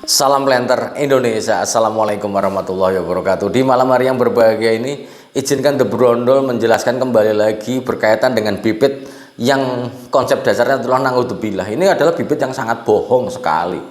Salam Planter Indonesia. Assalamualaikum warahmatullahi wabarakatuh. Di malam hari yang berbahagia ini, izinkan The Brondol menjelaskan kembali lagi berkaitan dengan bibit yang konsep dasarnya adalah nangudzubillah. Ini adalah bibit yang sangat bohong sekali.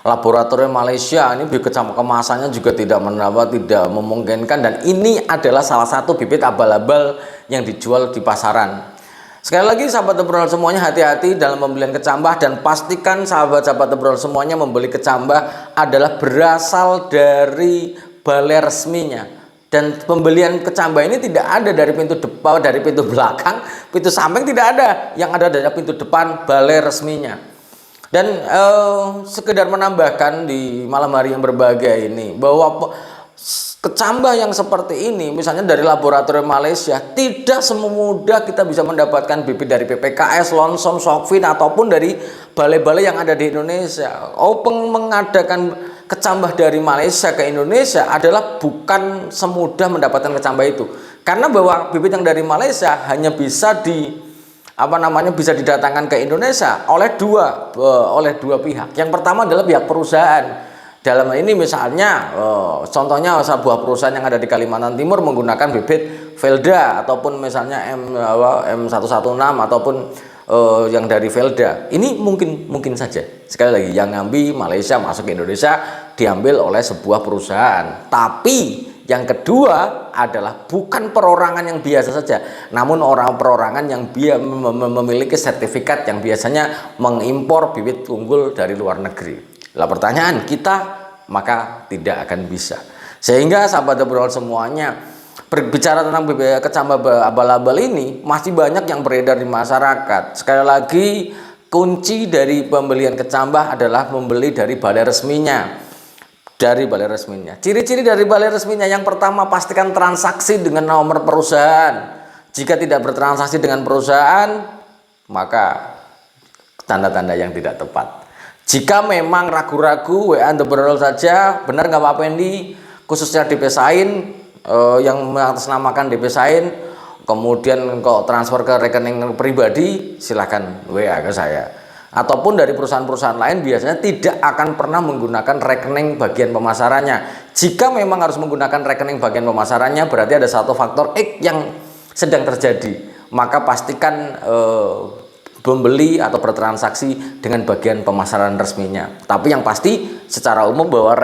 Laboratorium Malaysia ini bibit kemasannya juga tidak memungkinkan, dan ini adalah salah satu bibit abal-abal yang dijual di pasaran. Sekali lagi sahabat The Brondol semuanya, hati-hati dalam pembelian kecambah, dan pastikan sahabat-sahabat The Brondol semuanya membeli kecambah adalah berasal dari balai resminya. Dan pembelian kecambah ini tidak ada dari pintu depan, dari pintu belakang, pintu samping tidak ada. Yang ada dari pintu depan balai resminya. Dan sekedar menambahkan di malam hari yang berbahagia ini bahwa kecambah yang seperti ini, misalnya dari laboratorium Malaysia, tidak semudah kita bisa mendapatkan bibit dari PPKS, Lonsom, Sokvin, ataupun dari balai-balai yang ada di Indonesia. Open mengadakan kecambah dari Malaysia ke Indonesia adalah bukan semudah mendapatkan kecambah itu, karena bahwa bibit yang dari Malaysia hanya bisa bisa didatangkan ke Indonesia oleh dua pihak. Yang pertama adalah pihak perusahaan. Dalam ini misalnya contohnya sebuah perusahaan yang ada di Kalimantan Timur menggunakan bibit Velda, ataupun misalnya M116 ataupun yang dari Velda. Ini mungkin saja, sekali lagi, yang ngambil Malaysia masuk ke Indonesia diambil oleh sebuah perusahaan. Tapi yang kedua adalah bukan perorangan yang biasa saja, namun perorangan yang memiliki sertifikat yang biasanya mengimpor bibit unggul dari luar negeri. Lah pertanyaan kita, maka tidak akan bisa. Sehingga sahabat The Brondol semuanya, berbicara tentang bibit kecambah abal-abal ini masih banyak yang beredar di masyarakat. Sekali lagi, kunci dari pembelian kecambah adalah membeli dari balai resminya. Ciri-ciri dari balai resminya, yang pertama, pastikan transaksi dengan nomor perusahaan. Jika tidak bertransaksi dengan perusahaan, maka tanda-tanda yang tidak tepat. Jika memang ragu-ragu, WA The Brondol saja. Benar nggak Pak Pendi? Khususnya DP Sain, yang mengatasnamakan DP Sain, kemudian kok transfer ke rekening pribadi, silahkan WA ke saya. Ataupun dari perusahaan-perusahaan lain biasanya tidak akan pernah menggunakan rekening bagian pemasarannya. Jika memang harus menggunakan rekening bagian pemasarannya, berarti ada satu faktor X yang sedang terjadi. Maka pastikan membeli atau bertransaksi dengan bagian pemasaran resminya. Tapi yang pasti secara umum bahwa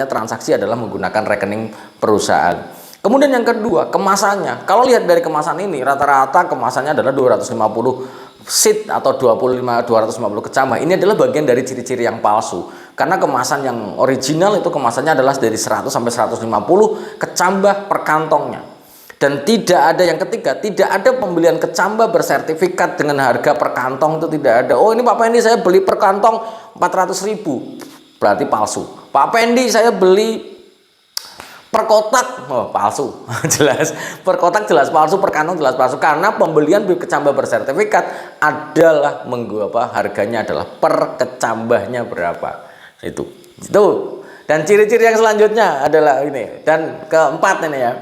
transaksi adalah menggunakan rekening perusahaan. Kemudian yang kedua, kemasannya. Kalau lihat dari kemasan ini, rata-rata kemasannya adalah 250 sheet atau 250 kecambah. Ini adalah bagian dari ciri-ciri yang palsu. Karena kemasan yang original itu kemasannya adalah dari 100 sampai 150 kecambah per kantongnya. Dan tidak ada yang ketiga, tidak ada pembelian kecambah bersertifikat dengan harga per kantong, itu tidak ada. Oh, ini Pak Pendi saya beli per kantong 400.000, berarti palsu. Pak Pendi saya beli per kotak, oh palsu. Jelas, per kotak jelas palsu, per kantong jelas palsu. Karena pembelian kecambah bersertifikat adalah harganya adalah per kecambahnya berapa. Itu. Dan ciri-ciri yang selanjutnya adalah ini. Dan keempat ini ya.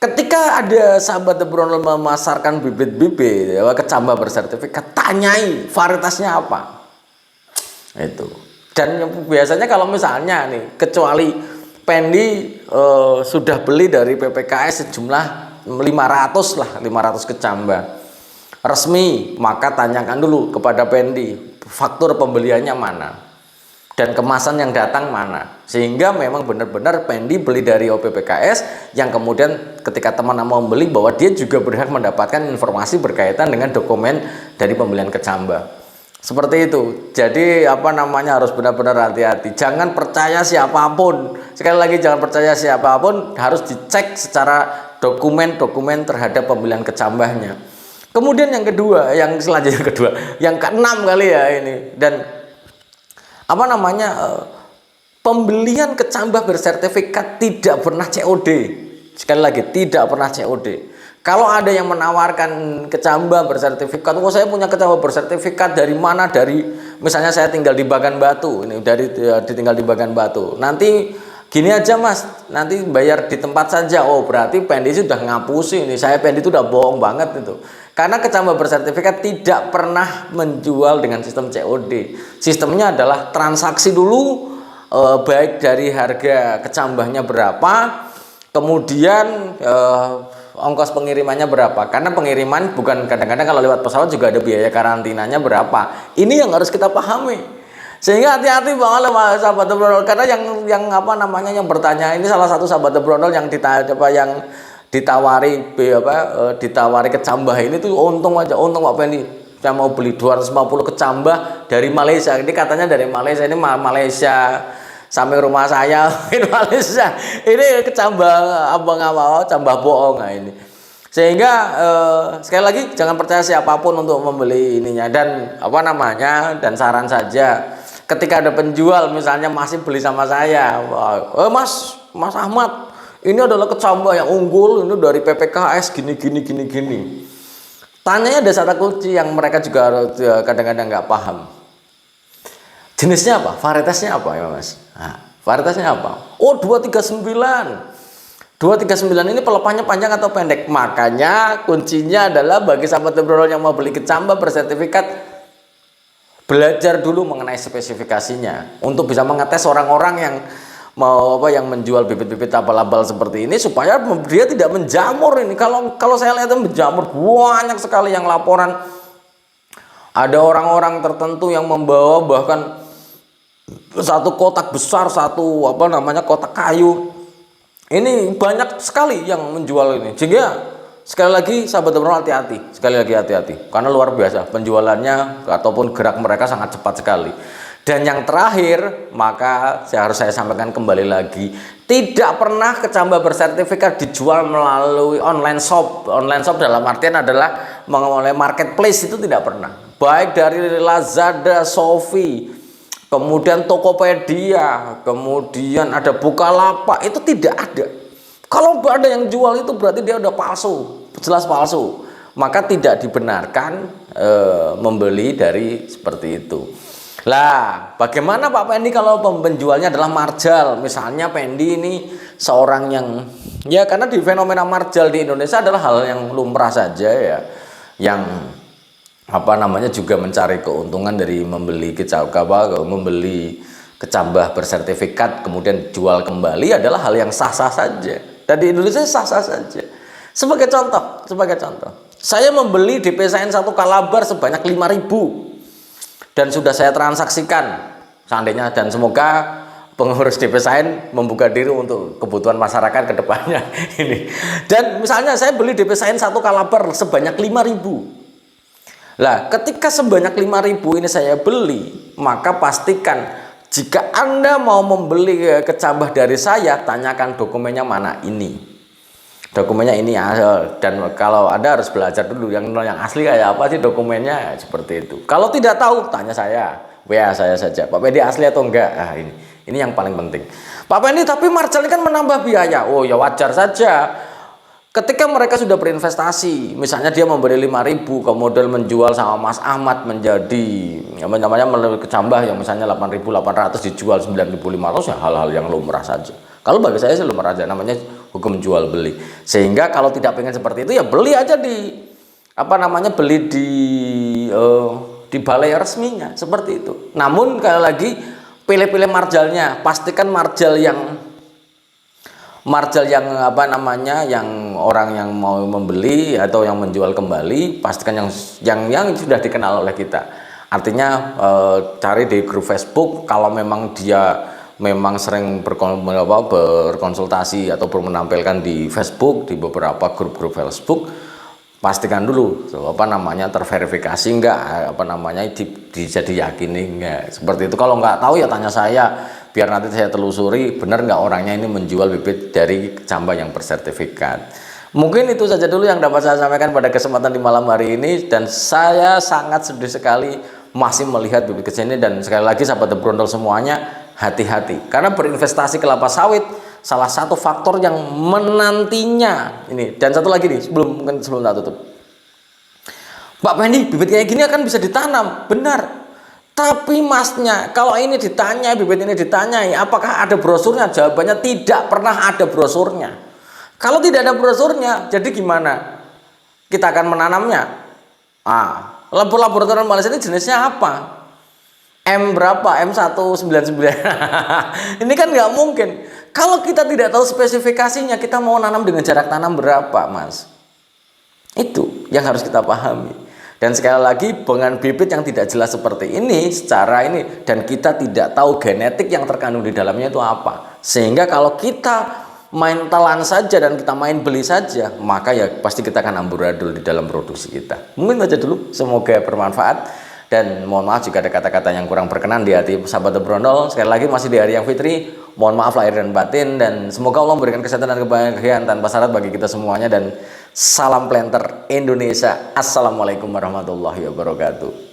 Ketika ada sahabat The Brondol memasarkan bibit-bibit kecambah bersertifikat, tanyai varietasnya apa. Itu. Dan biasanya kalau misalnya nih, kecuali Pendi sudah beli dari PPKS sejumlah 500 kecambah resmi, maka tanyakan dulu kepada Pendi faktur pembeliannya mana dan kemasan yang datang mana, sehingga memang benar-benar Pendi beli dari OPPKS yang kemudian ketika teman mau membeli bahwa dia juga berhak mendapatkan informasi berkaitan dengan dokumen dari pembelian kecambah. Seperti itu. Jadi harus benar-benar hati-hati. Jangan percaya siapapun. Sekali lagi, jangan percaya siapapun, harus dicek secara dokumen-dokumen terhadap pembelian kecambahnya. Kemudian yang kedua, yang keenam kali ya ini, dan pembelian kecambah bersertifikat tidak pernah COD. Sekali lagi, tidak pernah COD. Kalau ada yang menawarkan kecambah bersertifikat, oh saya punya kecambah bersertifikat dari mana? Dari misalnya saya tinggal di Bagan Batu, tinggal di Bagan Batu. Nanti gini aja Mas, nanti bayar di tempat saja. Oh berarti Pendi sudah ngapusi ini. Saya Pendi itu udah bohong banget itu. Karena kecambah bersertifikat tidak pernah menjual dengan sistem COD. Sistemnya adalah transaksi dulu, baik dari harga kecambahnya berapa, kemudian ongkos pengirimannya berapa. Karena pengiriman bukan, kadang-kadang kalau lewat pesawat juga ada biaya karantinanya berapa. Ini yang harus kita pahami. Sehingga hati-hati banget sahabat The Brondol, karena yang apa namanya yang bertanya ini salah satu sahabat The Brondol yang ditawari kecambah ini tuh untung Pak Pendi. Saya mau beli 250 kecambah dari Malaysia. Ini katanya dari Malaysia, ini Malaysia sampai rumah saya di Malaysia. Ini kecambah abang-abang, cambah bohong. Nah ini. Sehingga sekali lagi jangan percaya siapapun untuk membeli ininya, dan dan saran saja ketika ada penjual misalnya masih beli sama saya, Mas Ahmad, ini adalah kecambah yang unggul, ini dari PPKS gini. Tanyanya ada kata kunci yang mereka juga kadang-kadang nggak paham. Jenisnya apa? Varietasnya apa ya Mas? Nah, varietasnya apa? Oh 239. 239 ini pelepahnya panjang atau pendek? Makanya kuncinya adalah bagi sahabat The Brondol yang mau beli kecambah bersertifikat, belajar dulu mengenai spesifikasinya untuk bisa mengetes orang-orang yang yang menjual bibit-bibit abal-abal seperti ini, supaya dia tidak menjamur ini. Kalau saya lihat menjamur, banyak sekali yang laporan ada orang-orang tertentu yang membawa bahkan satu kotak besar, kotak kayu. Ini banyak sekali yang menjual ini. Sehingga sekali lagi sahabat The Brondol hati-hati, karena luar biasa penjualannya ataupun gerak mereka sangat cepat sekali. Dan yang terakhir, maka saya sampaikan kembali lagi, tidak pernah kecambah bersertifikat dijual melalui online shop. Online shop dalam artian adalah mengenai marketplace, itu tidak pernah. Baik dari Lazada, Shopee, kemudian Tokopedia, kemudian ada Bukalapak, itu tidak ada. Kalau ada yang jual itu berarti dia udah palsu, jelas palsu. Maka tidak dibenarkan membeli dari seperti itu. Lah, bagaimana Pak Pendi kalau penjualnya adalah marjal? Misalnya Pendi ini seorang yang, ya karena di fenomena marjal di Indonesia adalah hal yang lumrah saja ya, yang juga mencari keuntungan dari membeli kecambah bersertifikat kemudian jual kembali adalah hal yang sah-sah saja. Dan di Indonesia sah-sah saja. Sebagai contoh, saya membeli DPSN 1 Kalabar sebanyak 5.000. Dan sudah saya transaksikan seandainya, dan semoga pengurus DPSN membuka diri untuk kebutuhan masyarakat ke depannya ini. Dan misalnya saya beli DPSN 1 Kalabar sebanyak 5.000. Lah, ketika sebanyak 5.000 ini saya beli, maka pastikan jika Anda mau membeli kecambah dari saya, tanyakan dokumennya mana ini. Dokumennya ini, dan kalau Anda harus belajar dulu yang asli kayak apa sih dokumennya, seperti itu. Kalau tidak tahu, tanya saya, WA saya saja, Pak Pendi asli atau enggak. Nah, ini yang paling penting. Pak Pendi, tapi marjal ini kan menambah biaya. Oh ya wajar saja. Ketika mereka sudah berinvestasi, misalnya dia memberi 5.000, kemudian menjual sama Mas Ahmad menjadi melalui kecambah yang misalnya 8.800 dijual 9.500, ya hal-hal yang lumrah saja. Kalau bagi saya sih lumrah aja, namanya hukum jual beli. Sehingga kalau tidak pengen seperti itu ya beli aja di beli di balai resminya, seperti itu. Namun sekali lagi pilih-pilih marjalnya, pastikan marjal yang yang orang yang mau membeli atau yang menjual kembali, pastikan yang sudah dikenal oleh kita. Artinya cari di grup Facebook, kalau memang dia memang sering berkonsultasi ataupun menampilkan di Facebook, di beberapa grup-grup Facebook, pastikan dulu terverifikasi enggak, bisa diyakini enggak, seperti itu. Kalau enggak tahu ya tanya saya, biar nanti saya telusuri benar enggak orangnya ini menjual bibit dari kecambah yang bersertifikat. Mungkin itu saja dulu yang dapat saya sampaikan pada kesempatan di malam hari ini, dan saya sangat sedih sekali masih melihat bibit kecil ini. Dan sekali lagi sahabat The Brondol semuanya, hati-hati, karena berinvestasi kelapa sawit salah satu faktor yang menantinya ini. Dan satu lagi nih, sebelum tak tutup, Pak Pendi, bibit kayak gini akan bisa ditanam, benar. Tapi masnya, kalau ini ditanya, bibit ini ditanyai, apakah ada brosurnya? Jawabannya tidak pernah ada brosurnya. Kalau tidak ada brosurnya, jadi gimana kita akan menanamnya? Laboratorium Malaysia ini jenisnya apa? M berapa? M199. Ini kan nggak mungkin. Kalau kita tidak tahu spesifikasinya, kita mau nanam dengan jarak tanam berapa, Mas? Itu yang harus kita pahami. Dan sekali lagi, dengan bibit yang tidak jelas seperti ini, secara ini, dan kita tidak tahu genetik yang terkandung di dalamnya itu apa. Sehingga kalau kita main telan saja dan kita main beli saja, maka ya pasti kita akan amburadul di dalam produksi kita. Mungkin aja dulu, semoga bermanfaat. Dan mohon maaf jika ada kata-kata yang kurang berkenan di hati sahabat Brondol. Sekali lagi masih di hari yang fitri, mohon maaf lahir dan batin, dan semoga Allah memberikan kesehatan dan kebahagiaan tanpa syarat bagi kita semuanya. Dan salam planter Indonesia. Assalamualaikum warahmatullahi wabarakatuh.